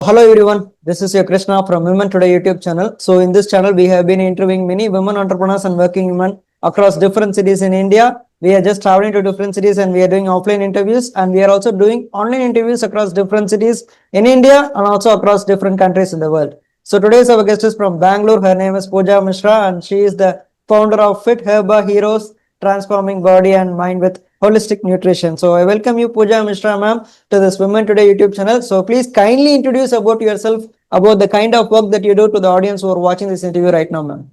Hello everyone, this is your Krishna from Women Today YouTube channel. So in this channel, we have been interviewing many women entrepreneurs and working women across different cities in India. We are just traveling to different cities and we are doing offline interviews, and we are also doing online interviews across different cities in India and also across different countries in the world. So today's our guest is from Bangalore. Her name is Pooja Mishra and she is the founder of Fit Herba Heroes, transforming body and mind with holistic nutrition. So I welcome you, Pooja Mishra ma'am, to this Women Today YouTube channel. So please kindly introduce about yourself, about the kind of work that you do to the audience who are watching this interview right now, ma'am.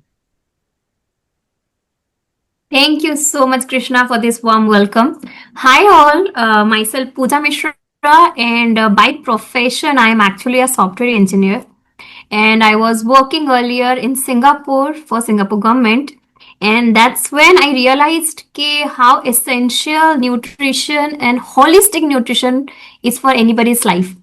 Thank you so much, Krishna, for this warm welcome. Hi, all. Myself, Pooja Mishra, and by profession, I am actually a software engineer. And I was working earlier in Singapore for Singapore government. And that's when I realized how essential nutrition and holistic nutrition is for anybody's life.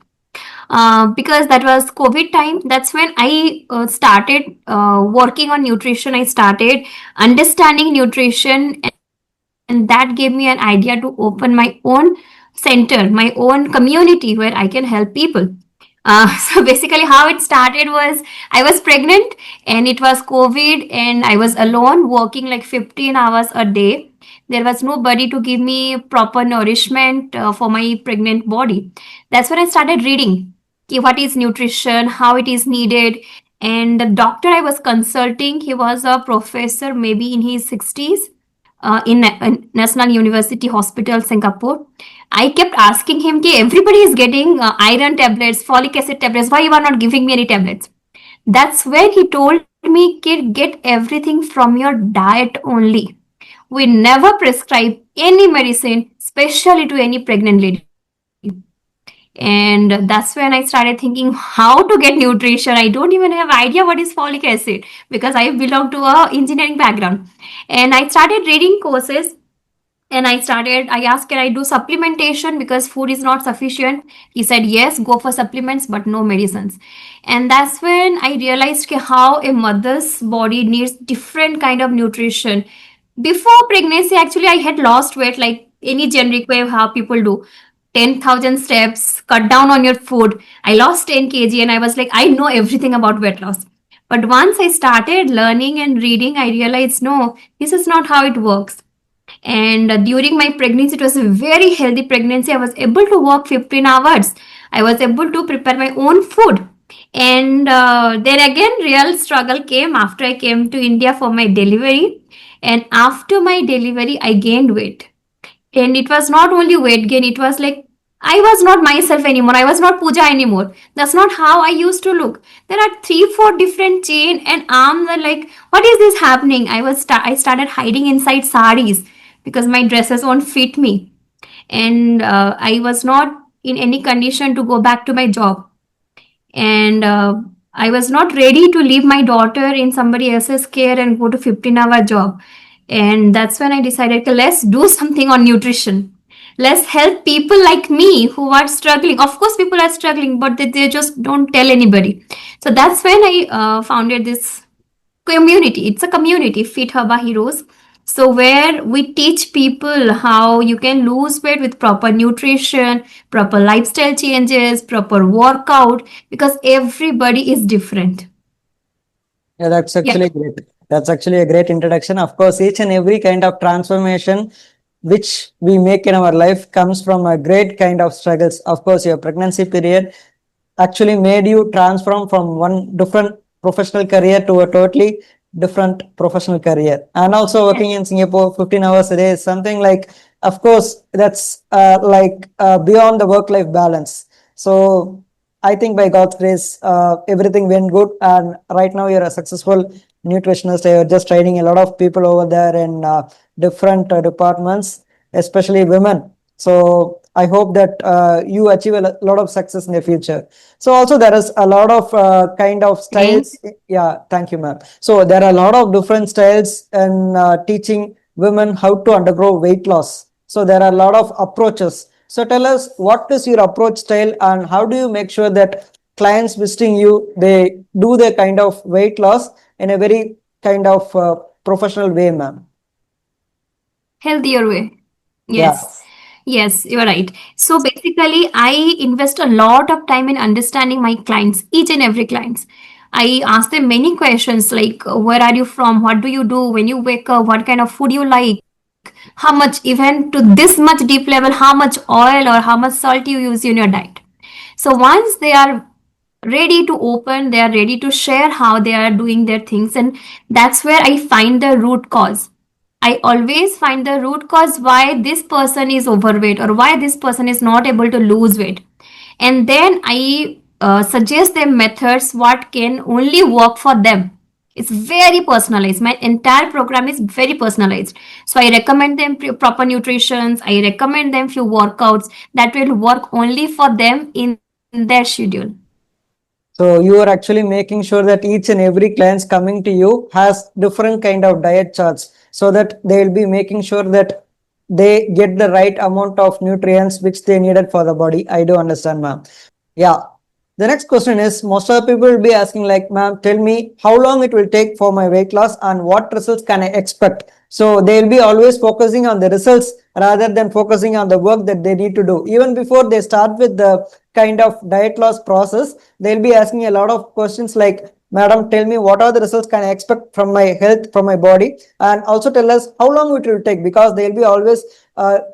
Because that was COVID time. That's when I started working on nutrition. I started understanding nutrition, and that gave me an idea to open my own center, my own community where I can help people. So basically, how it started was I was pregnant and it was COVID, and I was alone working like 15 hours a day. There was nobody to give me proper nourishment for my pregnant body. That's when I started reading what is nutrition, how it is needed. And the doctor I was consulting, he was a professor, maybe in his 60s, in National University Hospital, Singapore. I kept asking him, everybody is getting iron tablets, folic acid tablets. Why you are not giving me any tablets? That's when he told me, kid, get everything from your diet only. We never prescribe any medicine, especially to any pregnant lady. And that's when I started thinking how to get nutrition. I don't even have idea what is folic acid because I belong to a engineering background. And I started reading courses, and I asked, can I do supplementation because food is not sufficient? He said, yes, go for supplements, but no medicines. And that's when I realized how a mother's body needs different kind of nutrition. Before pregnancy, actually, I had lost weight like any generic way of how people do. 10,000 steps, cut down on your food. I lost 10 kg and I was like, I know everything about weight loss. But once I started learning and reading, I realized, no, this is not how it works. And during my pregnancy, it was a very healthy pregnancy. I was able to work 15 hours. I was able to prepare my own food. And then again, real struggle came after I came to India for my delivery. And after my delivery, I gained weight. And it was not only weight gain, it was like I was not myself anymore. I was not Pooja anymore. That's not how I used to look. There are 3, 4 different chin and arms are like, what is this happening? I started hiding inside saris because my dresses won't fit me. And I was not in any condition to go back to my job. And I was not ready to leave my daughter in somebody else's care and go to 15-hour job. And that's when I decided, let's do something on nutrition. Let's help people like me who are struggling. Of course, people are struggling, but they just don't tell anybody. So that's when I founded this community. It's a community, Fit Herba Heroes. So where we teach people how you can lose weight with proper nutrition, proper lifestyle changes, proper workout, because everybody is different. Yeah, that's actually great. That's actually a great introduction. Of course, each and every kind of transformation which we make in our life comes from a great kind of struggles. Of course, your pregnancy period actually made you transform from one different professional career to a totally different professional career. And also working in Singapore 15 hours a day is something like, of course, that's beyond the work-life balance. So I think by God's grace, everything went good. And right now you're a successful nutritionist. You're just training a lot of people over there in different departments, especially women. So I hope that you achieve a lot of success in the future. So also there is a lot of kind of styles. Yeah, thank you, ma'am. So there are a lot of different styles in teaching women how to undergo weight loss. So there are a lot of approaches. So tell us, what is your approach style and how do you make sure that clients visiting you, they do their kind of weight loss in a very kind of professional way, ma'am? Healthier way. Yes. Yes, you're right. So basically, I invest a lot of time in understanding my clients, each and every clients. I ask them many questions like, where are you from? What do you do when you wake up? What kind of food you like? How much, even to this much deep level, how much oil or how much salt you use in your diet. So once they are ready to open, they are ready to share how they are doing their things, and that's where I find the root cause. I always find the root cause why this person is overweight or why this person is not able to lose weight, and then I suggest them methods what can only work for them. It's very personalized. My entire program is very personalized. So I recommend them proper nutrition, I recommend them few workouts that will work only for them in their schedule. So you are actually making sure that each and every clients coming to you has different kind of diet charts, so that they will be making sure that they get the right amount of nutrients which they needed for the body. I do understand, ma'am. Yeah. The next question is, most of the people will be asking like, ma'am, tell me how long it will take for my weight loss and what results can I expect? So they'll be always focusing on the results rather than focusing on the work that they need to do. Even before they start with the kind of diet loss process, they'll be asking a lot of questions like, madam, tell me what are the results can I expect from my health, from my body, and also tell us how long it will take, because they'll be always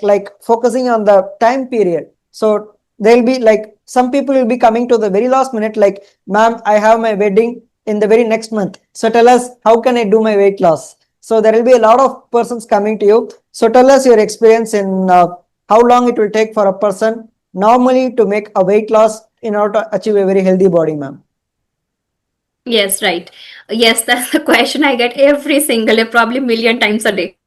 like focusing on the time period. So they'll be like, some people will be coming to the very last minute like, ma'am, I have my wedding in the very next month, so tell us how can I do my weight loss. So there will be a lot of persons coming to you. So tell us your experience in how long it will take for a person normally to make a weight loss in order to achieve a very healthy body, ma'am. Yes, right. Yes, that's the question I get every single day, probably million times a day.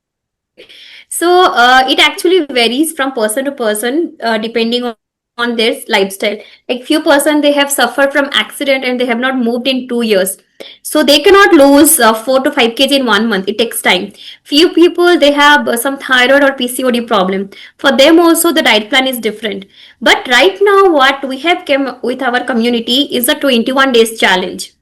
So it actually varies from person to person, depending on their lifestyle. Like few person, they have suffered from accident and they have not moved in 2 years, so they cannot lose 4 to 5 kg in 1 month. It takes time. Few people, they have some thyroid or PCOD problem. For them also the diet plan is different. But right now what we have come with our community is a 21 days challenge.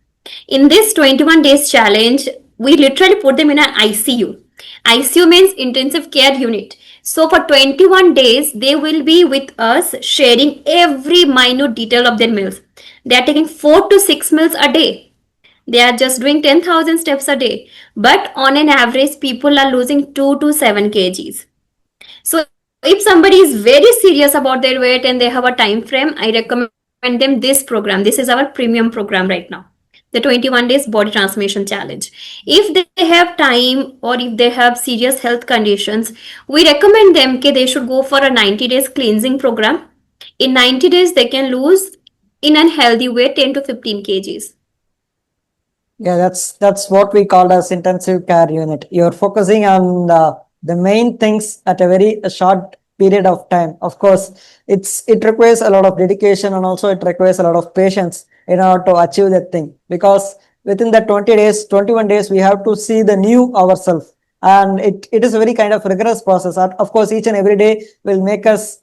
In this 21 days challenge, we literally put them in an ICU. ICU means intensive care unit. So for 21 days, they will be with us sharing every minute detail of their meals. They are taking 4 to 6 meals a day. They are just doing 10,000 steps a day. But on an average, people are losing 2 to 7 kgs. So if somebody is very serious about their weight and they have a time frame, I recommend them this program. This is our premium program right now, the 21 days body transformation challenge. If they have time or if they have serious health conditions, we recommend them that they should go for a 90 days cleansing program. In 90 days, they can lose in a healthy way 10 to 15 kgs. Yeah, that's what we call as intensive care unit. You're focusing on the main things at a very short period of time. Of course, it requires a lot of dedication, and also it requires a lot of patience in order to achieve that thing. Because within the 20 days, 21 days, we have to see the new ourselves. And it is a very kind of rigorous process. And of course, each and every day will make us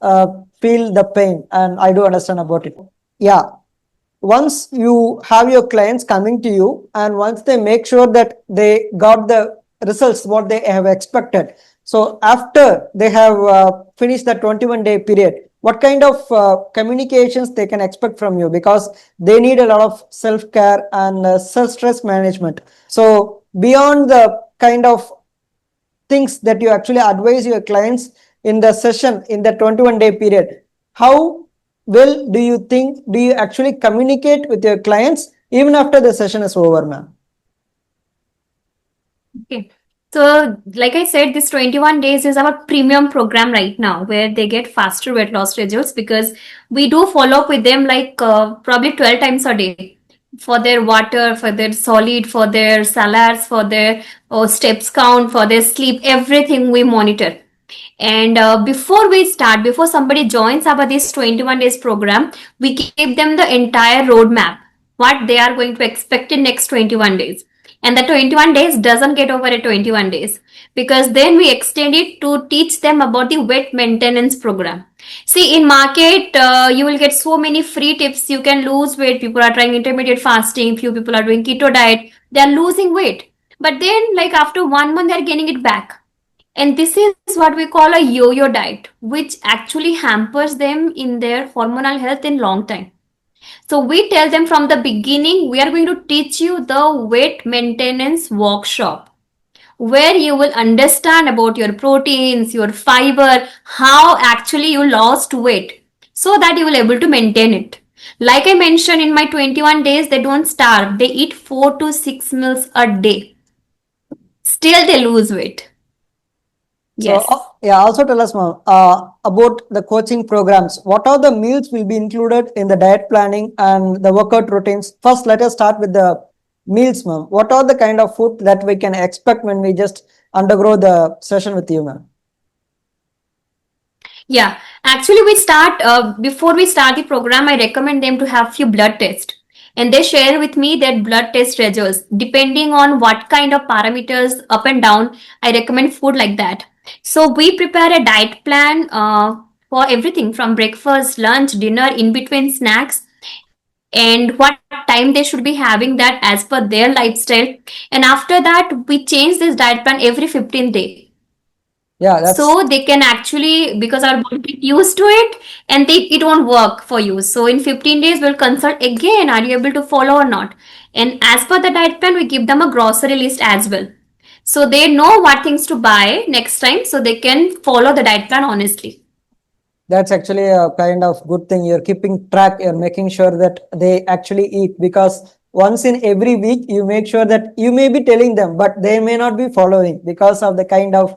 feel the pain. And I do understand about it. Yeah, once you have your clients coming to you and once they make sure that they got the results what they have expected, so after they have finished the 21-day period, what kind of communications they can expect from you, because they need a lot of self-care and self-stress management. So beyond the kind of things that you actually advise your clients in the session in the 21-day period, how well do you think do you actually communicate with your clients even after the session is over, ma'am? Okay. So, like I said, this 21 days is our premium program right now where they get faster weight loss results, because we do follow up with them like probably 12 times a day for their water, for their solid, for their salads, for their steps count, for their sleep, everything we monitor. And before somebody joins our this 21 days program, we give them the entire roadmap, what they are going to expect in next 21 days. And the 21 days doesn't get over at 21 days, because then we extend it to teach them about the weight maintenance program. See, in market, you will get so many free tips. You can lose weight. People are trying intermittent fasting. Few people are doing keto diet. They are losing weight. But then, like after 1 month, they are gaining it back. And this is what we call a yo-yo diet, which actually hampers them in their hormonal health in long time. So we tell them from the beginning, we are going to teach you the weight maintenance workshop where you will understand about your proteins, your fiber, how actually you lost weight so that you will able to maintain it. Like I mentioned, in my 21 days, they don't starve. They eat 4 to 6 meals a day. Still they lose weight. So, Yes. yeah, also tell us, ma'am, about the coaching programs. What are the meals will be included in the diet planning and the workout routines? First, let us start with the meals, ma'am. What are the kind of food that we can expect when we just undergo the session with you, ma'am? Yeah, actually, we start before we start the program. I recommend them to have few blood tests, and they share with me their blood test results. Depending on what kind of parameters up and down, I recommend food like that. So we prepare a diet plan for everything from breakfast, lunch, dinner, in between snacks, and what time they should be having that as per their lifestyle. And after that, we change this diet plan every 15 days Yeah, that's so they can actually because our body get used to it and it won't work for you. So in 15 days we'll consult again, are you able to follow or not? And as per the diet plan, we give them a grocery list as well, so they know what things to buy next time so they can follow the diet plan honestly. That's actually a kind of good thing. You're keeping track, you're making sure that they actually eat, because once in every week you make sure that you may be telling them, but they may not be following because of the kind of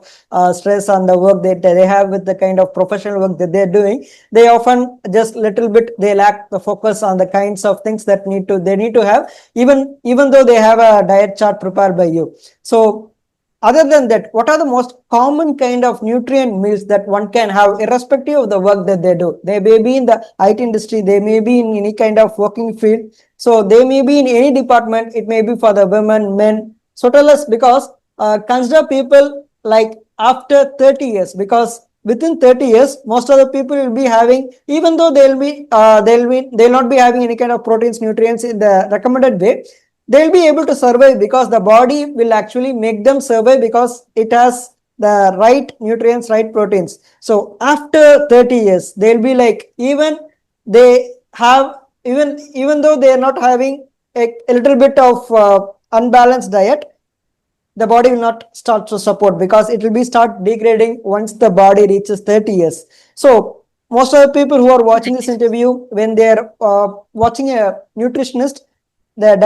stress on the work that they have with the kind of professional work that they're doing. They often just little bit they lack the focus on the kinds of things that they need to have, even though they have a diet chart prepared by you. So other than that, what are the most common kind of nutrient meals that one can have irrespective of the work that they do? They may be in the IT industry, they may be in any kind of working field. So they may be in any department. It may be for the women, men. So tell us, because consider people like after 30 years, because within 30 years, most of the people will be having, even though they'll not be having any kind of proteins, nutrients in the recommended way, they'll be able to survive because the body will actually make them survive because it has the right nutrients, right proteins. So after 30 years, they'll be like, even they have, even though they are not having a little bit of unbalanced diet, the body will not start to support because it will be start degrading once the body reaches 30 years. So most of the people who are watching this interview, when they are watching a nutritionist, the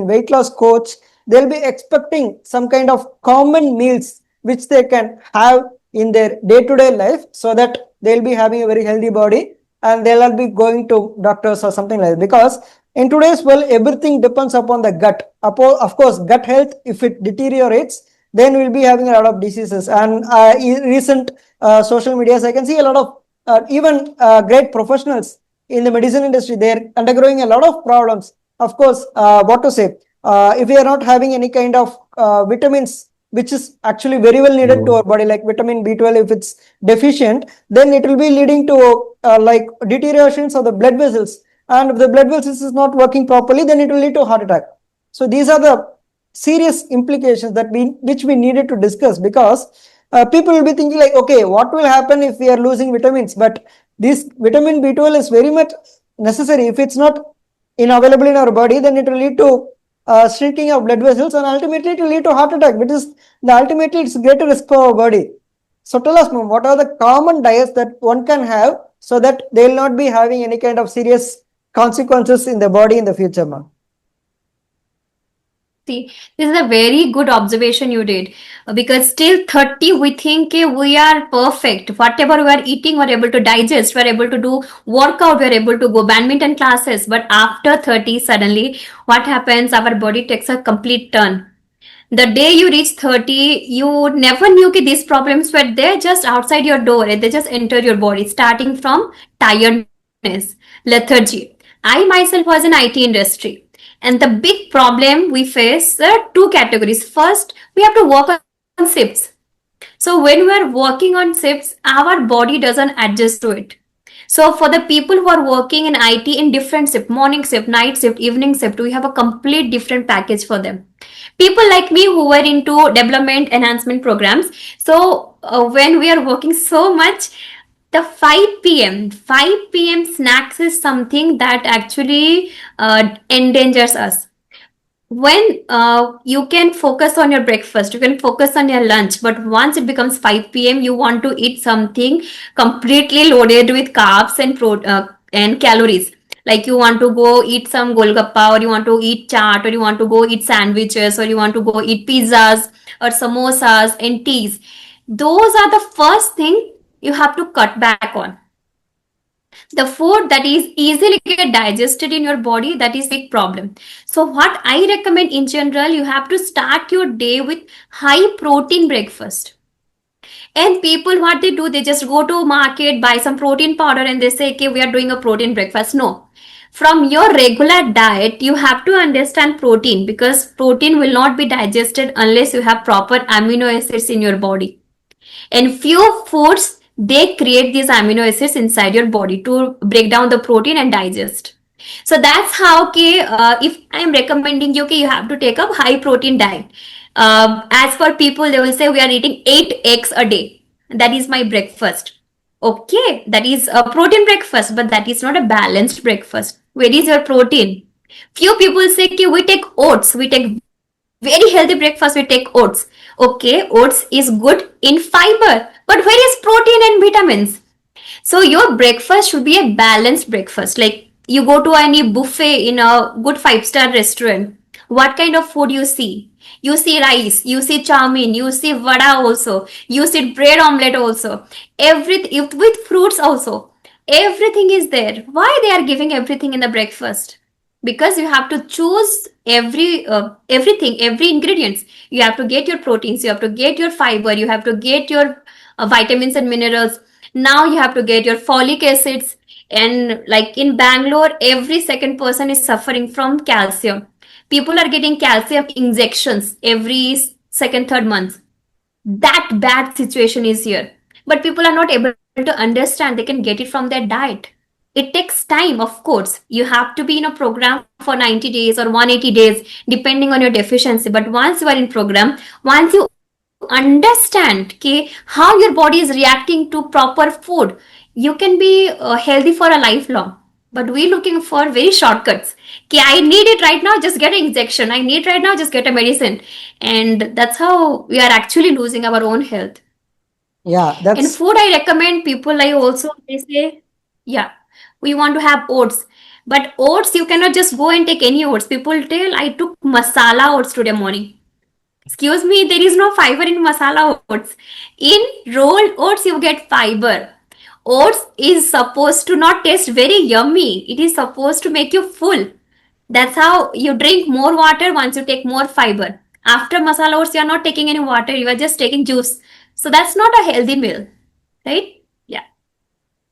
weight loss coach, they'll be expecting some kind of common meals which they can have in their day-to-day life, so that they'll be having a very healthy body and they'll not be going to doctors or something like that. Because in today's world, everything depends upon the gut. Of course, gut health, if it deteriorates, then we'll be having a lot of diseases. And in recent social medias, I can see a lot of even great professionals in the medicine industry. They're undergoing a lot of problems. Of course, what to say? If we are not having any kind of vitamins, which is actually very well needed to our body, like vitamin B12, if it's deficient, then it will be leading to like deteriorations of the blood vessels. And if the blood vessels is not working properly, then it will lead to heart attack. So these are the serious implications which we needed to discuss, because people will be thinking like, okay, what will happen if we are losing vitamins? But this vitamin B12 is very much necessary. If it's not available in our body, then it will lead to shrinking of blood vessels, and ultimately it will lead to heart attack, which is ultimately it's greater risk for our body. So tell us, ma'am, what are the common diets that one can have so that they will not be having any kind of serious consequences in the body in the future, ma'am? See, this is a very good observation you did. Because till 30, we think we are perfect. Whatever we are eating, we're able to digest, we're able to do workout, we're able to go badminton classes. But after 30, suddenly, what happens? Our body takes a complete turn. The day you reach 30, you never knew that these problems were there just outside your door. They just enter your body, starting from tiredness, lethargy. I myself was in IT industry. And the big problem we face, there are two categories. First, we have to work on shifts. So when we are working on shifts, our body doesn't adjust to it. So for the people who are working in IT in different shift, morning shift, night shift, evening shift, we have a complete different package for them. People like me who were into development enhancement programs. So when we are working so much, the 5 p.m. snacks is something that actually endangers us. When you can focus on your breakfast, you can focus on your lunch, but once it becomes 5 p.m., you want to eat something completely loaded with carbs and calories. Like you want to go eat some golgappa, or you want to eat chaat, or you want to go eat sandwiches, or you want to go eat pizzas or samosas and teas. Those are the first thing you have to cut back on. The food that is easily get digested in your body, that is big problem. So what I recommend in general, you have to start your day with high protein breakfast. And people, what they do, they just go to market, buy some protein powder, and they say, okay, we are doing a protein breakfast. No, from your regular diet you have to understand protein, because protein will not be digested unless you have proper amino acids in your body. And few foods, they create these amino acids inside your body to break down the protein and digest. So that's how, okay, if I am recommending you, okay, you have to take up high protein diet. As for people, they will say we are eating 8 eggs a day, that is my breakfast. Okay, that is a protein breakfast, but that is not a balanced breakfast. Where is your protein? Few people say, okay, we take oats, we take very healthy breakfast, we take oats. Okay, oats is good in fiber, but where is protein and vitamins? So your breakfast should be a balanced breakfast. Like you go to any buffet in a good 5-star restaurant, what kind of food you see? You see rice, you see chow mein, you see vada also, you see bread omelette also, everything with fruits also. Everything is there. Why they are giving everything in the breakfast? Because you have to choose everything, every ingredients. You have to get your proteins, you have to get your fiber, you have to get your vitamins and minerals. Now you have to get your folic acids. And like in Bangalore, every second person is suffering from calcium. People are getting calcium injections every second, third month. That bad situation is here. But people are not able to understand they can get it from their diet. It takes time, of course. You have to be in a program for 90 days or 180 days, depending on your deficiency. But once you are in program, once you understand, okay, how your body is reacting to proper food, you can be healthy for a lifelong. But we're looking for very shortcuts. Okay, I need it right now, just get an injection. I need right now, just get a medicine. And that's how we are actually losing our own health. Yeah, And that's food, I recommend people, I also, they say, yeah, we want to have oats. But oats, you cannot just go and take any oats. People tell, I took masala oats today morning. Excuse me, there is no fiber in masala oats. In rolled oats, you get fiber. Oats is supposed to not taste very yummy. It is supposed to make you full. That's how you drink more water once you take more fiber. After masala oats, you are not taking any water, you are just taking juice. So that's not a healthy meal, right? Yeah.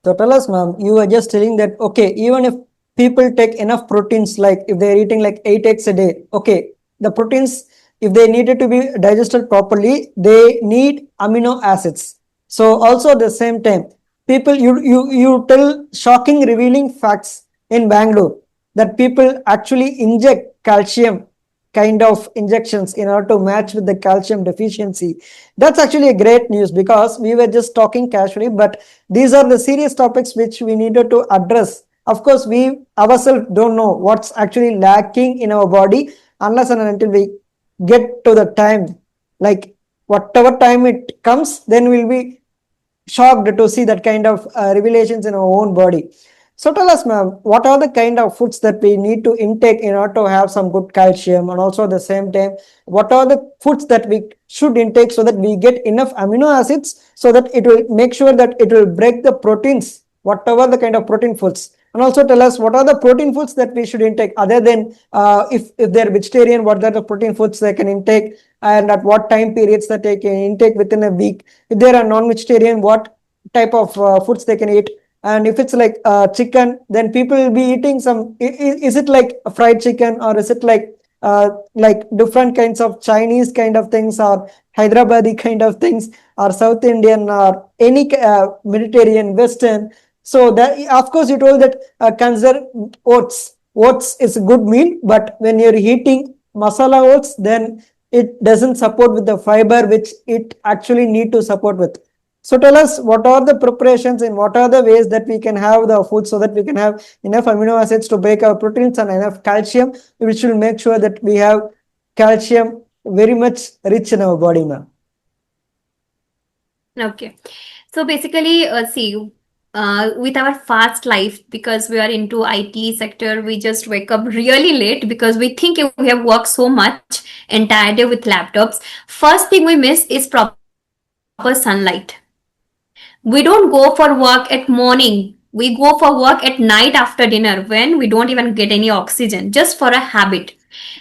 so. Tell us, ma'am, you were just telling that, okay, even if people take enough proteins, like if they're eating like 8 eggs a day, okay, the proteins, if they needed to be digested properly, they need amino acids. So also at the same time, people, you tell shocking, revealing facts in Bangalore that people actually inject calcium kind of injections in order to match with the calcium deficiency. That's actually a great news, because we were just talking casually, but these are the serious topics which we needed to address. Of course, we ourselves don't know what's actually lacking in our body unless and until we get to the time. Like whatever time it comes, then we'll be shocked to see that kind of revelations in our own body. So tell us, ma'am, what are the kind of foods that we need to intake in order to have some good calcium, and also at the same time, what are the foods that we should intake so that we get enough amino acids, so that it will make sure that it will break the proteins, whatever the kind of protein foods. And also tell us what are the protein foods that we should intake, other than if they're vegetarian, what are the protein foods they can intake, and at what time periods that they can intake within a week. If they are non-vegetarian, what type of foods they can eat. And if it's like chicken, then people will be eating some, is it like a fried chicken, or is it like different kinds of Chinese kind of things, or Hyderabadi kind of things, or South Indian, or any Mediterranean, Western. So that, of course, you told that consider oats. Oats is a good meal, but when you're eating masala oats, then it doesn't support with the fiber which it actually need to support with. So tell us, what are the preparations and what are the ways that we can have the food so that we can have enough amino acids to break our proteins and enough calcium, which will make sure that we have calcium very much rich in our body, ma'am. Okay. So basically, see, with our fast life, because we are into IT sector, we just wake up really late because we think we have worked so much entire day with laptops. First thing we miss is proper sunlight. We don't go for work at morning. We go for work at night after dinner when we don't even get any oxygen, just for a habit.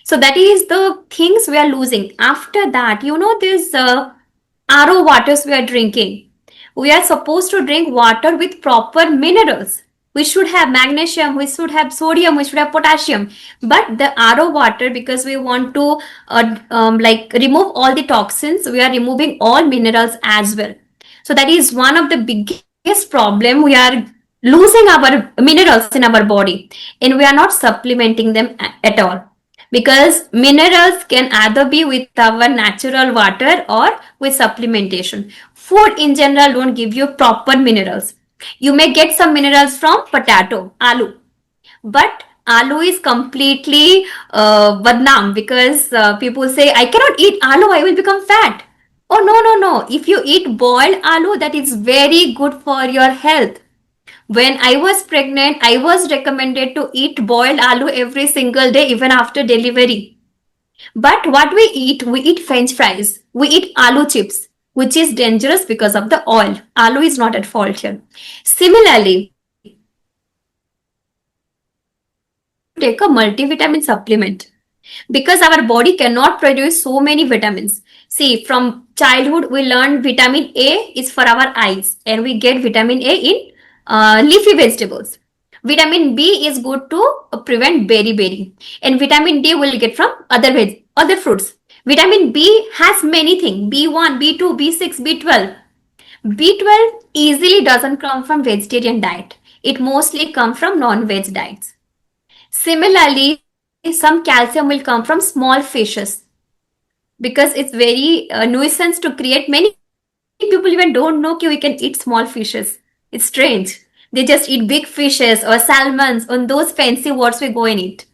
So that is the things we are losing. After that, this RO waters we are drinking. We are supposed to drink water with proper minerals. We should have magnesium, we should have sodium, we should have potassium. But the RO water, because we want to remove all the toxins, we are removing all minerals as well. So that is one of the biggest problem. We are losing our minerals in our body, and we are not supplementing them at all, because minerals can either be with our natural water or with supplementation. Food in general don't give you proper minerals. You may get some minerals from potato, aloo, but aloo is completely badnaam, because people say, I cannot eat aloo, I will become fat. Oh, no, no, no. If you eat boiled aloo, that is very good for your health. When I was pregnant, I was recommended to eat boiled aloo every single day, even after delivery. But what we eat French fries, we eat aloo chips, which is dangerous because of the oil. Aloo is not at fault here. Similarly, we take a multivitamin supplement, because our body cannot produce so many vitamins. See, from childhood, we learn vitamin A is for our eyes, and we get vitamin A in leafy vegetables. Vitamin B is good to prevent beriberi, and vitamin D will get from other fruits. Vitamin B has many things: B1, B2, B6, B12. B12 easily doesn't come from vegetarian diet. It mostly comes from non-veg diets. Similarly, some calcium will come from small fishes, because it's very nuisance to create. Many people even don't know we can eat small fishes. It's strange. They just eat big fishes or salmons. On those fancy words, we go and eat.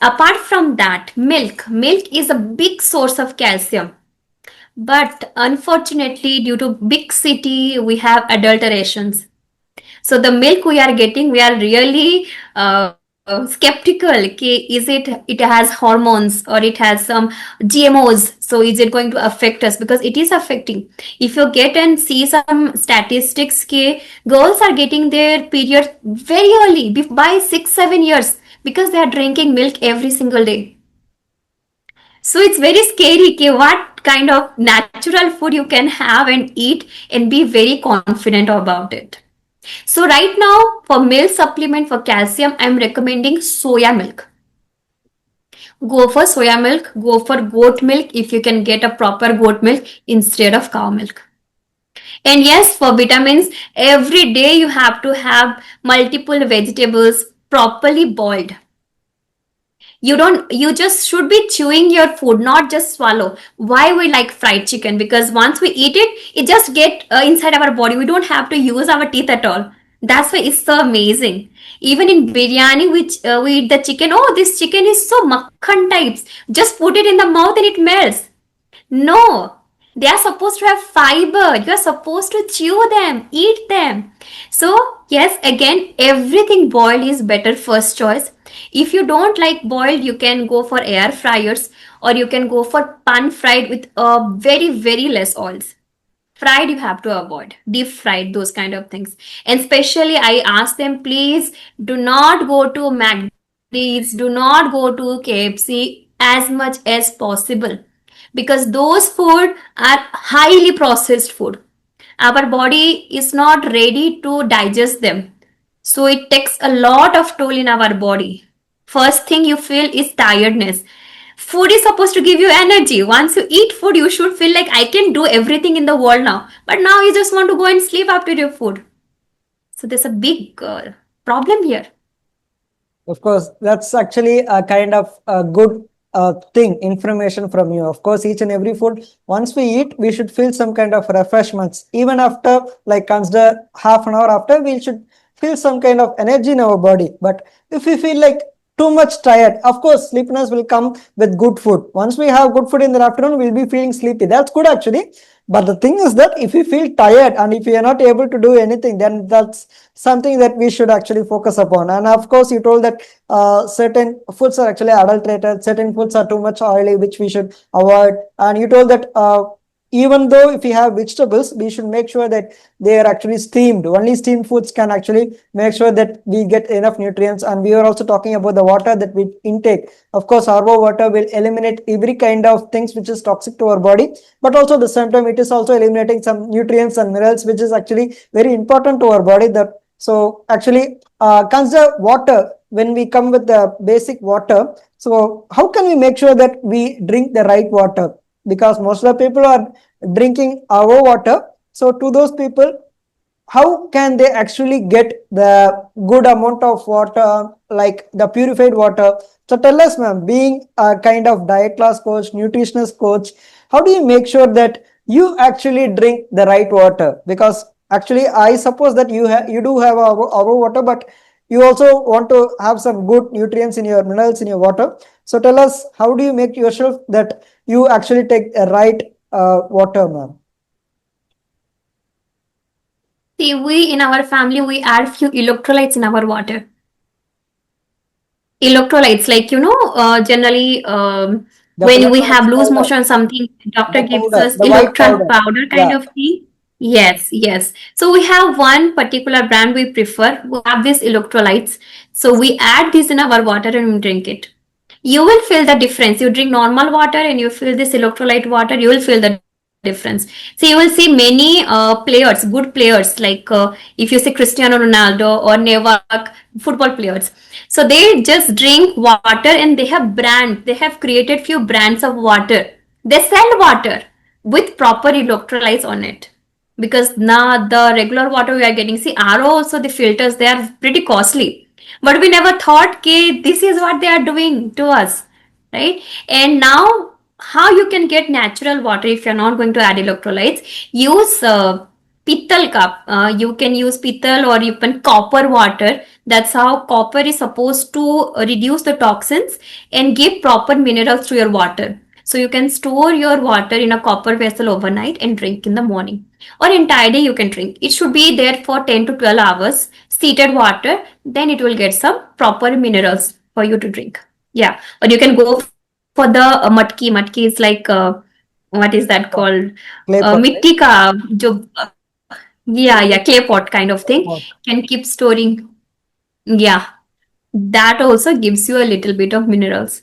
Apart from that, milk. Milk is a big source of calcium. But unfortunately, due to big city, we have adulterations. So the milk we are getting, we are really skeptical. Is it has hormones, or it has some GMOs? So is it going to affect us? Because it is affecting. If you get and see some statistics, girls are getting their period very early, by 6-7 years, because they are drinking milk every single day. So it's very scary what kind of natural food you can have and eat and be very confident about it. So right now, for milk supplement for calcium, I'm recommending soya milk. Go for soya milk, go for goat milk if you can get a proper goat milk instead of cow milk. And yes, for vitamins, every day you have to have multiple vegetables properly boiled. You just should be chewing your food, not just swallow. Why we like fried chicken? Because once we eat it, it just get inside our body. We don't have to use our teeth at all. That's why it's so amazing. Even in biryani, which we eat the chicken, oh, this chicken is so makhan types. Just put it in the mouth and it melts. No, they are supposed to have fiber. You are supposed to chew them, eat them. So, yes, again, everything boiled is better first choice. If you don't like boiled, you can go for air fryers, or you can go for pan fried with very, very less oils. Fried, you have to avoid. Deep fried, those kind of things. And especially, I ask them, please do not go to McDonald's, do not go to KFC as much as possible, because those food are highly processed food. Our body is not ready to digest them, so it takes a lot of toll in our body. First thing you feel is tiredness. Food is supposed to give you energy. Once you eat food, you should feel like I can do everything in the world now, but now you just want to go and sleep after your food. So there's a big problem here. Of course, that's actually a kind of a good thing, information from you. Of course, each and every food, once we eat, we should feel some kind of refreshments. Even after, like, consider half an hour after, we should feel some kind of energy in our body. But if we feel like too much tired, of course, sleepiness will come with good food. Once we have good food in the afternoon, we'll be feeling sleepy. That's good actually. But the thing is that if we feel tired and if we are not able to do anything, then that's something that we should actually focus upon. And of course, you told that certain foods are actually adulterated, certain foods are too much oily, which we should avoid. And you told that even though if we have vegetables, we should make sure that they are actually steamed. Only steamed foods can actually make sure that we get enough nutrients. And we are also talking about the water that we intake. Of course, RO water will eliminate every kind of things which is toxic to our body, but also at the same time, it is also eliminating some nutrients and minerals, which is actually very important to our body. That so actually consider water when we come with the basic water. So how can we make sure that we drink the right water? Because most of the people are drinking our water. So to those people, how can they actually get the good amount of water, like the purified water? So tell us, ma'am, being a kind of diet loss coach, nutritionist coach, how do you make sure that you actually drink the right water? Because actually, I suppose that you do have our water, but you also want to have some good nutrients in your minerals in your water. So tell us, how do you make yourself that you actually take a right water, ma'am? See, we in our family, we add few electrolytes in our water. Electrolytes, like, generally, The when we electrolytes have loose powder, motion, something, doctor the gives powder, us the white electron powder. powder kind Yeah. of thing. Yes, yes. So we have one particular brand we prefer. We have these electrolytes. So we add this in our water and we drink it. You will feel the difference. You drink normal water and you feel this electrolyte water, you will feel the difference. So you will see many players, good players, like if you say Cristiano Ronaldo or Nevak, football players. So they just drink water and they have created few brands of water. They sell water with proper electrolytes on it. Because now the regular water we are getting, see, RO also, the filters, they are pretty costly, but we never thought that this is what they are doing to us, right? And now, how you can get natural water if you're not going to add electrolytes? Use pittal cup. You can use pittal or you can copper water. That's how copper is supposed to reduce the toxins and give proper minerals to your water. So you can store your water in a copper vessel overnight and drink in the morning, or entire day you can drink. It should be there for 10 to 12 hours, seated water, then it will get some proper minerals for you to drink. Yeah. Or you can go for the matki. Matki is like, what is that called? Clay pot, Mitti right? ka, jo, yeah, yeah, clay pot kind of thing. Pot. Can keep storing. Yeah. That also gives you a little bit of minerals.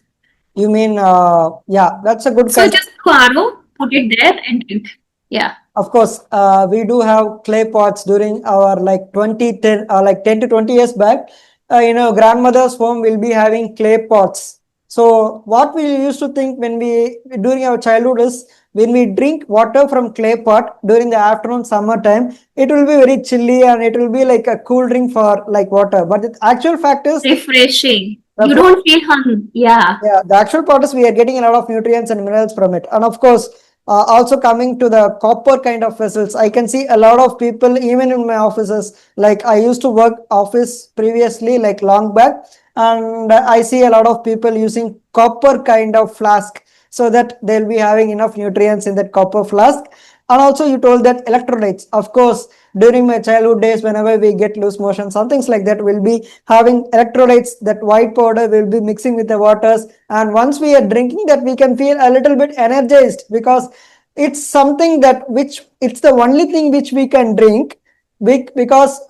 You mean, yeah, that's a good So kind of. just Quaro, put it there and drink. Yeah. Of course, we do have clay pots during our like 10 to 20 years back. Grandmother's home will be having clay pots. So what we used to think when during our childhood is when we drink water from clay pot during the afternoon summertime, it will be very chilly and it will be like a cool drink for like water. But the actual fact is Refreshing. the You food. don't feel hungry. Yeah. Yeah, the actual part is we are getting a lot of nutrients and minerals from it. And of course, also coming to the copper kind of vessels, I can see a lot of people, even in my offices, like I used to work office previously, like long back, and I see a lot of people using copper kind of flask so that they'll be having enough nutrients in that copper flask. And also you told that electrolytes, of course, during my childhood days, whenever we get loose motion, some things like that, we'll be having electrolytes, that white powder will be mixing with the waters. And once we are drinking that, we can feel a little bit energized because it's something that which it's the only thing which we can drink because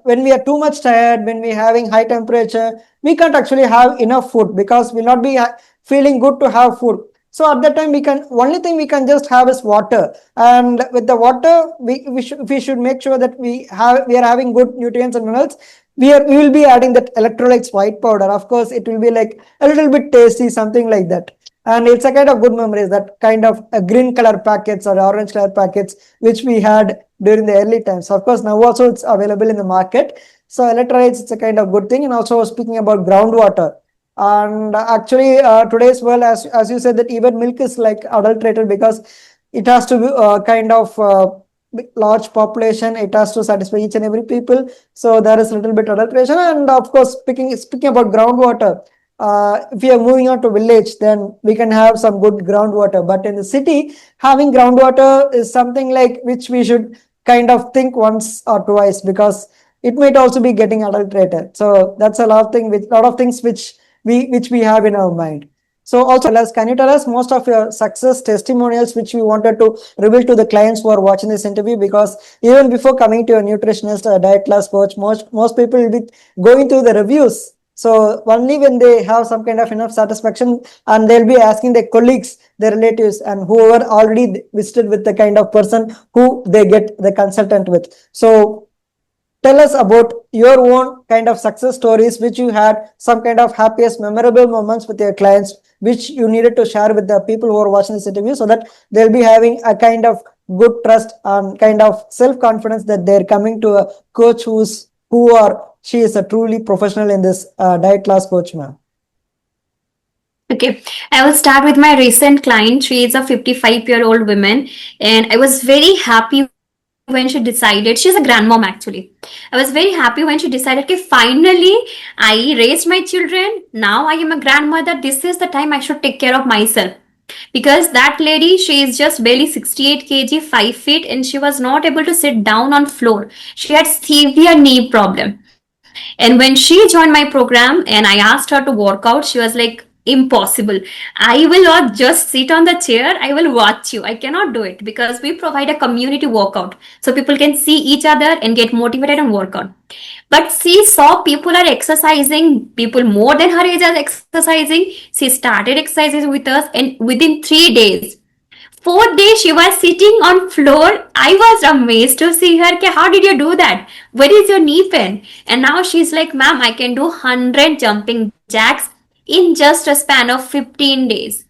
when we are too much tired, when we're having high temperature, we can't actually have enough food because we'll not be feeling good to have food. So at that time, we can only thing we can just have is water, and with the water, we should make sure that we are having good nutrients and minerals. We will be adding that electrolytes white powder. Of course, it will be like a little bit tasty, something like that. And it's a kind of good memories, that kind of a green color packets or orange color packets which we had during the early times. Of course, now also it's available in the market. So electrolytes, it's a kind of good thing. And also speaking about groundwater, and actually today's world, as you said, that even milk is like adulterated because it has to be kind of large population, it has to satisfy each and every people, so there is a little bit adulteration. And of course, speaking about groundwater, if we are moving on to village, then we can have some good groundwater, but in the city, having groundwater is something like which we should kind of think once or twice, because it might also be getting adulterated. So that's a lot of things which we have in our mind. So also, can you tell us most of your success testimonials which we wanted to reveal to the clients who are watching this interview? Because even before coming to a nutritionist or diet class coach, most people will be going through the reviews. So only when they have some kind of enough satisfaction, and they'll be asking their colleagues, their relatives, and whoever already visited with the kind of person who they get the consultant with. So tell us about your own kind of success stories which you had, some kind of happiest memorable moments with your clients which you needed to share with the people who are watching this interview, so that they'll be having a kind of good trust and kind of self-confidence that they're coming to a coach she is a truly professional in this diet class coach, ma'am. Okay, I will start with my recent client. She is a 55-year-old woman, and I was very happy when she decided. She's a grandmom actually. I was very happy when she decided, okay, finally I raised my children. Now I am a grandmother. This is the time I should take care of myself. Because that lady, she is just barely 68 kg, 5 feet, and she was not able to sit down on floor. She had severe knee problem. And when she joined my program and I asked her to work out, she was like, impossible. I will not just sit on the chair. I will watch you. I cannot do it because we provide a community workout. So people can see each other and get motivated and work out. But she saw people are exercising, people more than her age are exercising. She started exercises with us, and within 3 days, fourth day she was sitting on floor. I was amazed to see her. How did you do that? Where is your knee pain? And now she's like, ma'am, I can do 100 jumping jacks in just a span of 15 days.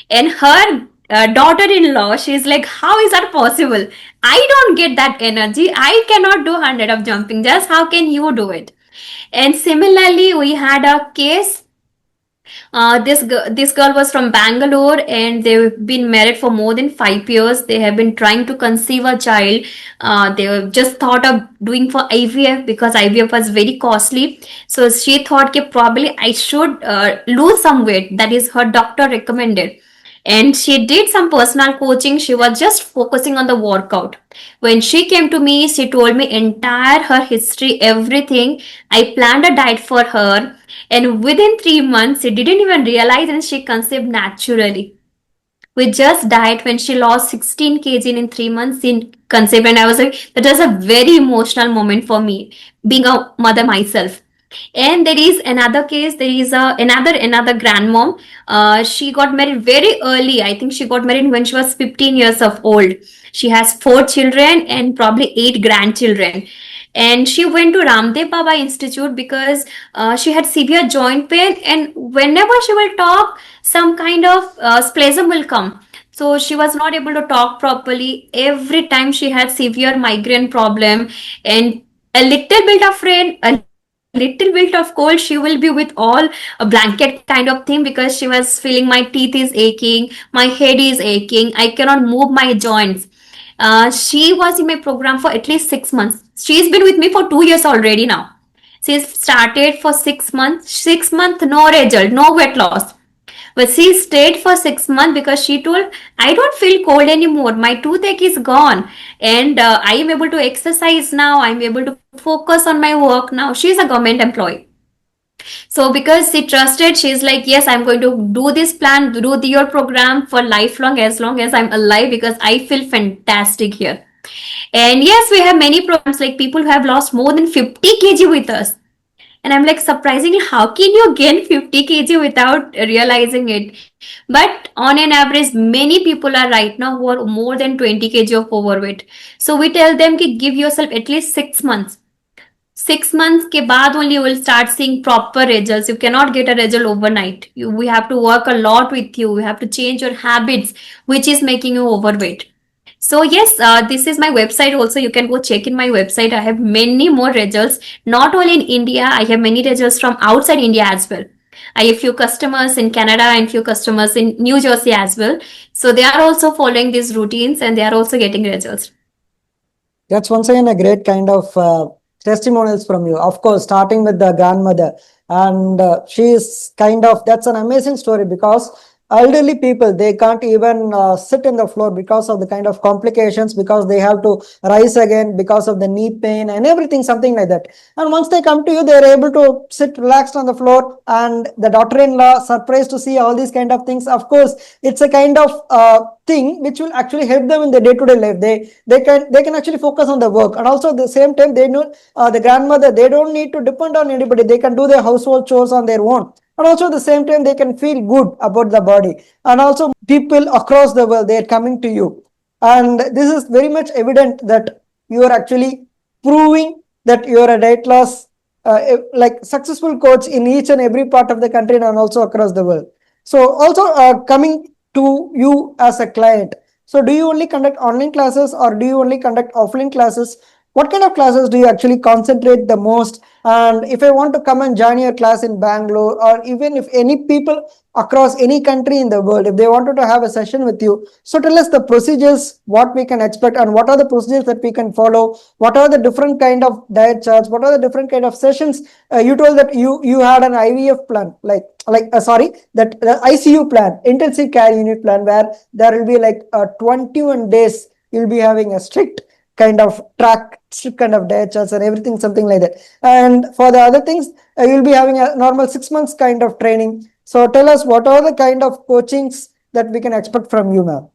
And her daughter-in-law, she's like, how is that possible? I don't get that energy. I cannot do 100 of jumping jacks. How can you do it? And similarly, we had a case. This girl was from Bangalore, and they've been married for more than 5 years. They have been trying to conceive a child. They just thought of doing for IVF because IVF was very costly. So she thought, okay, probably I should lose some weight. That is her doctor recommended. And she did some personal coaching. She was just focusing on the workout. When she came to me, she told me entire her history, everything. I planned a diet for her, and within 3 months, she didn't even realize, and she conceived naturally. We just diet. When she lost 16 kg in 3 months, she conceived, and I was like, that was a very emotional moment for me, being a mother myself. And there is another case. There is another grandmom. She got married very early. I think she got married when she was 15 years of old. She has 4 children and probably 8 grandchildren. And she went to Ramdev Baba Institute because she had severe joint pain, and whenever she will talk, some kind of spasm will come. So she was not able to talk properly. Every time she had severe migraine problem, and a little bit of rain, a little bit of cold, she will be with all a blanket kind of thing, because she was feeling my teeth is aching, my head is aching, I cannot move my joints. She was in my program for at least 6 months. She's been with me for 2 years already now. She's started for 6 months. 6 months, no result, no weight loss. But she stayed for 6 months because she told, I don't feel cold anymore. My toothache is gone. And I am able to exercise now. I'm able to focus on my work now. She's a government employee. So because she trusted, she's like, yes, I'm going to do this plan, do your program for lifelong, as long as I'm alive, because I feel fantastic here. And yes, we have many programs, like people who have lost more than 50 kg with us. And I'm like, surprisingly, how can you gain 50 kg without realizing it? But on an average, many people are right now who are more than 20 kg of overweight. So we tell them to give yourself at least 6 months. 6 months के बाद only you will start seeing proper results. You cannot get a result overnight. We have to work a lot with you. You have to change your habits, which is making you overweight. So yes, this is my website also. You can go check in my website. I have many more results, not only in India. I have many results from outside India as well. I have few customers in Canada and few customers in New Jersey as well. So they are also following these routines and they are also getting results. That's once again a great kind of testimonials from you. Of course, starting with the grandmother, and she is kind of, that's an amazing story, because elderly people, they can't even sit in the floor because of the kind of complications, because they have to rise again because of the knee pain and everything, something like that. And once they come to you, they're able to sit relaxed on the floor, and the daughter-in-law surprised to see all these kind of things. Of course, it's a kind of thing which will actually help them in their day-to-day life. They can actually focus on the work, and also at the same time, they know the grandmother, they don't need to depend on anybody. They can do their household chores on their own, and also at the same time, they can feel good about the body. And also, people across the world, they are coming to you, and this is very much evident that you are actually proving that you are a diet loss like successful coach in each and every part of the country and also across the world. So also coming to you as a client, so do you only conduct online classes, or do you only conduct offline classes? What kind of classes do you actually concentrate the most? And if I want to come and join your class in Bangalore, or even if any people across any country in the world, if they wanted to have a session with you, so tell us the procedures, what we can expect, and what are the procedures that we can follow, what are the different kind of diet charts, what are the different kind of sessions. You told that you had an IVF plan, sorry, that the ICU plan, intensive care unit plan, where there will be like 21 days you'll be having a strict kind of track, strict kind of diet charts and everything, something like that. And for the other things, you'll be having a normal 6 months kind of training. So tell us, what are the kind of coachings that we can expect from you, ma'am?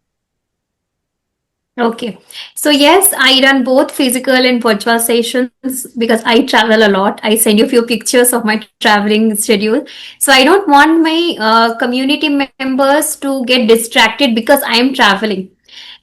Okay. So yes, I run both physical and virtual sessions because I travel a lot. I send you a few pictures of my traveling schedule. So I don't want my community members to get distracted because I am traveling.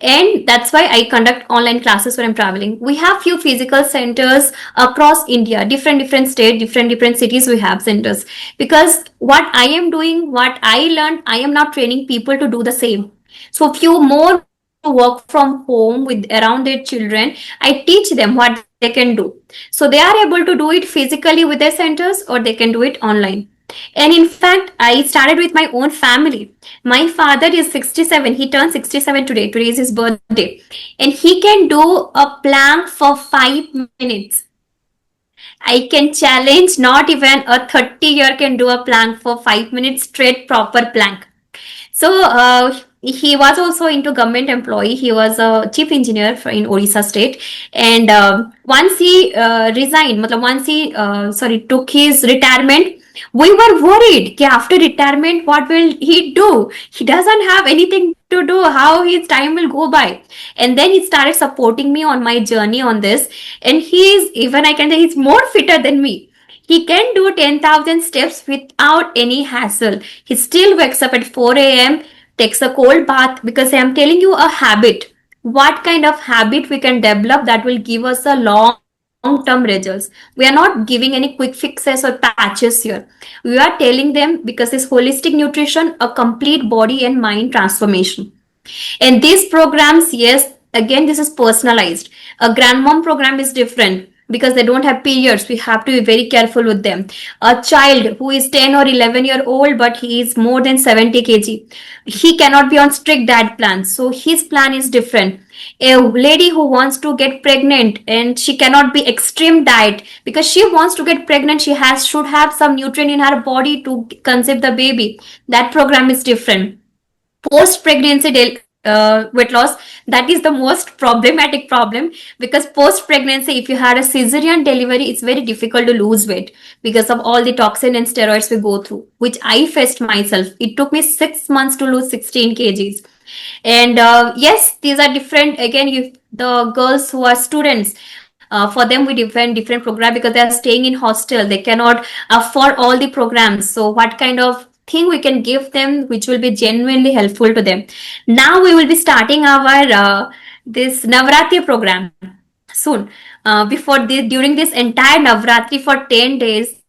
And that's why I conduct online classes when I'm traveling. We have few physical centers across India, different state, different cities. We have centers because what I am doing, what I learned, I am not training people to do the same. So few more work from home with around their children. I teach them what they can do. So they are able to do it physically with their centers, or they can do it online. And in fact, I started with my own family. My father is 67. He turned 67 today. Today is his birthday. And he can do a plank for 5 minutes. I can challenge not even a 30-year can do a plank for 5 minutes straight, proper plank. So he was also into government employee. He was a chief engineer in Odisha state. And once he resigned, once he took his retirement, we were worried. Okay, after retirement, what will he do? He doesn't have anything to do. How his time will go by? And then he started supporting me on my journey on this. And he's even I can say he's more fitter than me. He can do 10,000 steps without any hassle. He still wakes up at 4 a.m., takes a cold bath, because I am telling you a habit. What kind of habit we can develop that will give us a long-term results. We are not giving any quick fixes or patches here. We are telling them, because this holistic nutrition, a complete body and mind transformation. And these programs, yes, again, this is personalized. A grandmom program is different because they don't have periods. We have to be very careful with them. A child who is 10 or 11-year old, but he is more than 70 kg, he cannot be on strict diet plans. So his plan is different. A lady who wants to get pregnant and she cannot be extreme diet because she wants to get pregnant, she should have some nutrient in her body to conceive the baby. That program is different. Post pregnancy weight loss, that is the most problematic problem, because post pregnancy, if you had a cesarean delivery, it's very difficult to lose weight because of all the toxin and steroids we go through, which I faced myself. It took me 6 months to lose 16 kgs. And yes, these are different. Again, the girls who are students, for them we different program because they are staying in hostel, they cannot afford all the programs. So what kind of thing we can give them which will be genuinely helpful to them? Now we will be starting our this Navratri program. soon. Before this, during this entire Navratri for 10 days,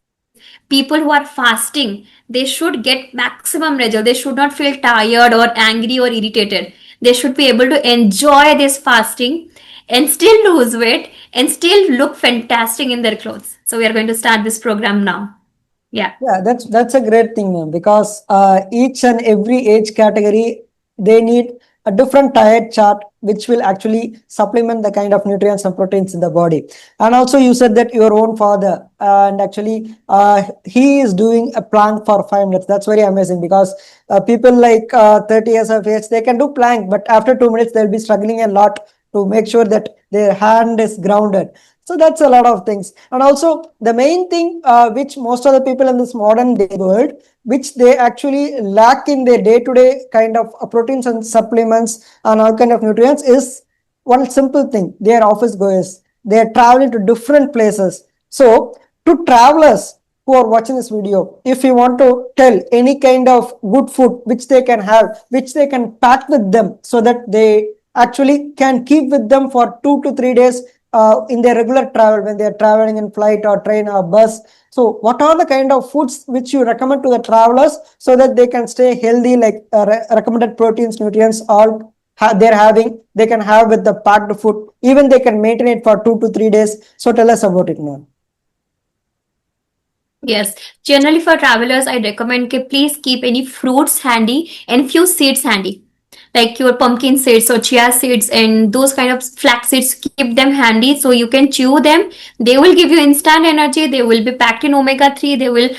people who are fasting, they should get maximum result. They should not feel tired or angry or irritated. They should be able to enjoy this fasting and still lose weight and still look fantastic in their clothes. So we are going to start this program now. Yeah. Yeah, that's a great thing, ma'am, because each and every age category they need a different diet chart which will actually supplement the kind of nutrients and proteins in the body. And also, you said that your own father and actually he is doing a plank for 5 minutes. That's very amazing because people like 30 years of age they can do plank, but after 2 minutes they'll be struggling a lot to make sure that their hand is grounded. So that's a lot of things. And also the main thing which most of the people in this modern day world, which they actually lack in their day-to-day kind of proteins and supplements and all kind of nutrients is one simple thing. They are office goers. They are traveling to different places. So to travelers who are watching this video, if you want to tell any kind of good food which they can have, which they can pack with them so that they actually can keep with them for 2 to 3 days in their regular travel when they are traveling in flight or train or bus. So what are the kind of foods which you recommend to the travelers so that they can stay healthy, like recommended proteins, nutrients, all they're having, they can have with the packed food, even they can maintain it for 2 to 3 days. So tell us about it, ma'am. Yes, generally for travelers, I recommend कि please keep any fruits handy and few seeds handy, like your pumpkin seeds or chia seeds and those kind of flax seeds. Keep them handy so you can chew them. They will give you instant energy. They will be packed in omega 3. They will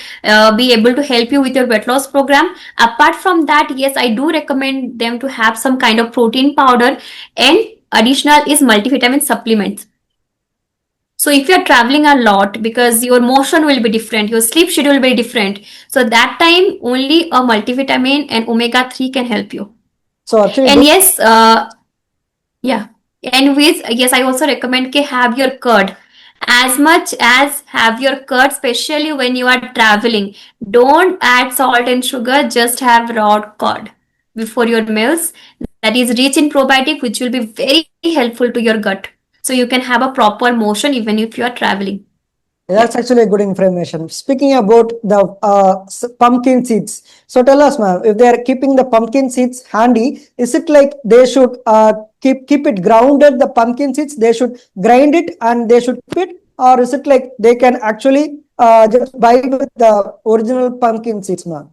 be able to help you with your weight loss program. Apart from that, yes, I do recommend them to have some kind of protein powder, and additional is multivitamin supplements. So if you're traveling a lot, because your motion will be different, your sleep schedule will be different. So that time only a multivitamin and omega 3 can help you. So actually, And yes, yeah. And with yes, I also recommend to have your curd. As much as have your curd, especially when you are traveling. Don't add salt and sugar, just have raw curd before your meals. That is rich in probiotic, which will be very helpful to your gut. So you can have a proper motion even if you are traveling. that's actually a good information. Speaking about the pumpkin seeds, so tell us, ma'am, if they are keeping the pumpkin seeds handy, is it like they should keep it grounded? The pumpkin seeds they should grind it and they should keep it, or is it like they can actually just buy with the original pumpkin seeds, ma'am?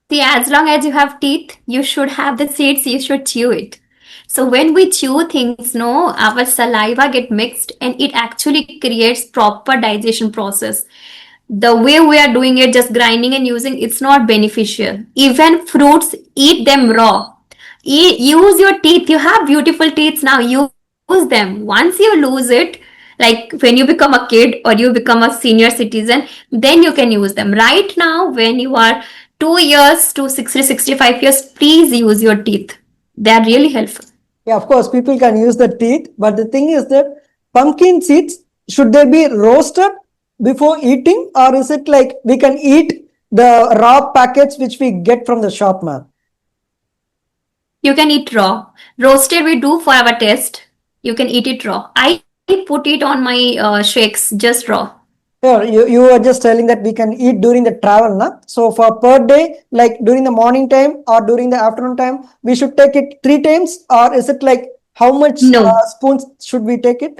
See, as long as you have teeth, you should have the seeds, you should chew it. So when we chew things, no, our saliva get mixed and it actually creates proper digestion process. The way we are doing it, just grinding and using, it's not beneficial. Even fruits, eat them raw. Use your teeth. You have beautiful teeth now. Use them. Once you lose it, like when you become a kid or you become a senior citizen, then you can use them. Right now, when you are 2 years to 60, 65 years, please use your teeth. They are really helpful. Yeah, of course, people can use the teeth, but the thing is that pumpkin seeds, should they be roasted before eating, or is it like we can eat the raw packets which we get from the shop, ma'am? You can eat raw. Roasted we do for our taste. You can eat it raw. I put it on my shakes just raw. Yeah, you were just telling that we can eat during the travel, na? So for per day, like during the morning time or during the afternoon time, we should take it 3 times, or is it like how much No, spoons should we take it?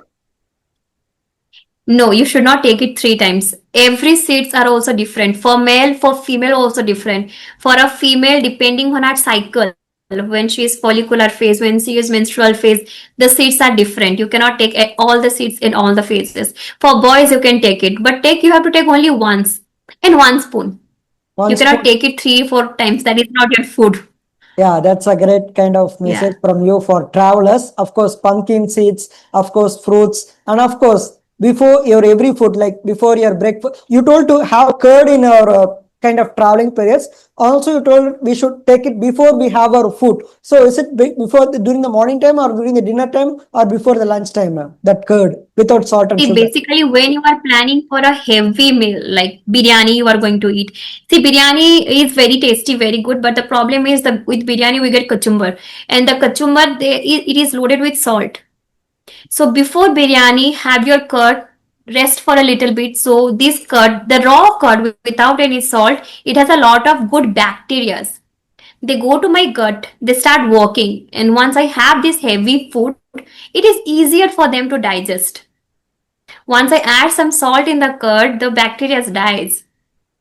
no, you should not take it 3 times. Every seeds are also different. For male, for female, also different. For a female, depending on her cycle, when she is follicular phase, when she is menstrual phase, the seeds are different. You cannot take all the seeds in all the phases. For boys, you can take it, but you have to take only once and one spoon. One You cannot spoon. take it 3, 4 times. That is not your food. Yeah, that's a great kind of Yeah. message from you for travelers. Of course, pumpkin seeds, of course, fruits, and of course, before your every food, like before your breakfast, you told to have curd in our kind of traveling periods. Also, you told we should take it before we have our food. So, is it before during the morning time or during the dinner time or before the lunch time, ma'am? That curd without salt and See, sugar. basically, when you are planning for a heavy meal like biryani, you are going to eat. See, biryani is very tasty, very good, but the problem is that with biryani we get kachumbar, and the kachumbar it is loaded with salt. So before biryani, have your curd rest for a little bit. So this curd, the raw curd without any salt, it has a lot of good bacteria. They go to my gut, they start working, and once I have this heavy food, it is easier for them to digest. Once I add some salt in the curd, the bacteria dies.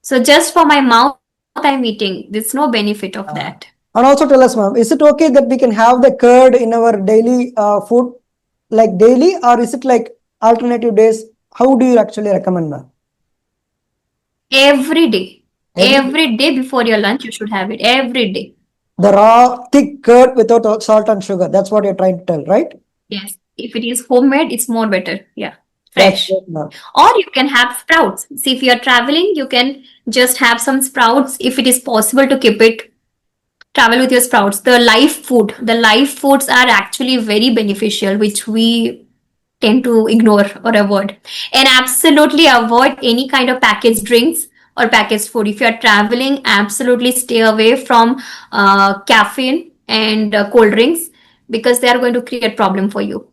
So just for my mouth I'm eating, there's no benefit of that. And also tell us, ma'am, is it okay that we can have the curd in our daily food, like daily, or is it like alternative days? How do you actually recommend, ma'am? Every day. Every day. Every day before your lunch you should have it. Every day. The raw, thick curd without salt and sugar. That's what you're trying to tell, right? Yes. If it is homemade, it's more better. Yeah. That's Fresh. good, ma'am. Or you can have sprouts. See, if you are traveling, you can just have some sprouts if it is possible to keep it. Travel with your sprouts. The live foods are actually very beneficial, which we tend to ignore or avoid. And absolutely avoid any kind of packaged drinks or packaged food. If you are traveling, absolutely stay away from caffeine and cold drinks because they are going to create problem for you.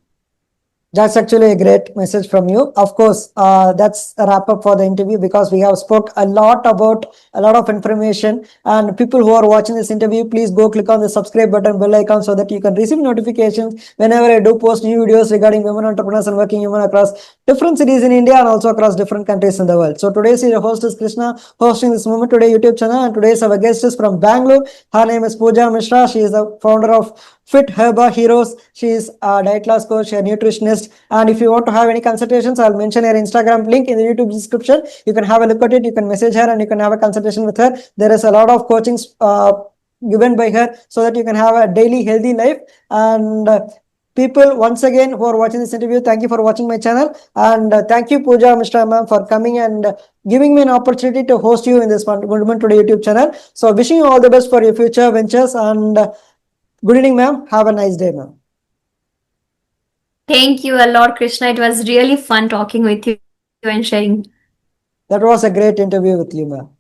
That's actually a great message from you. Of course, that's a wrap up for the interview because we have spoke a lot about a lot of information. And people who are watching this interview, please go click on the subscribe button, bell icon, so that you can receive notifications whenever I do post new videos regarding women entrepreneurs and working women across different cities in India and also across different countries in the world. So today's your host is Krishna, hosting this Moment Today YouTube channel, and today's our guest is from Bangalore. Her name is Pooja Mishra. She is the founder of Fit Herba Heroes. She is a diet loss coach, a nutritionist. And if you want to have any consultations, I'll mention her Instagram link in the YouTube description. You can have a look at it. You can message her and you can have a consultation with her. There is a lot of coachings given by her so that you can have a daily healthy life. And people, once again, who are watching this interview, thank you for watching my channel. And thank you, Pooja Mishra ma'am, for coming and giving me an opportunity to host you in this Women Today YouTube channel. So wishing you all the best for your future ventures. And good evening, ma'am. Have a nice day, ma'am. Thank you a lot, Krishna. It was really fun talking with you and sharing. That was a great interview with you, ma'am.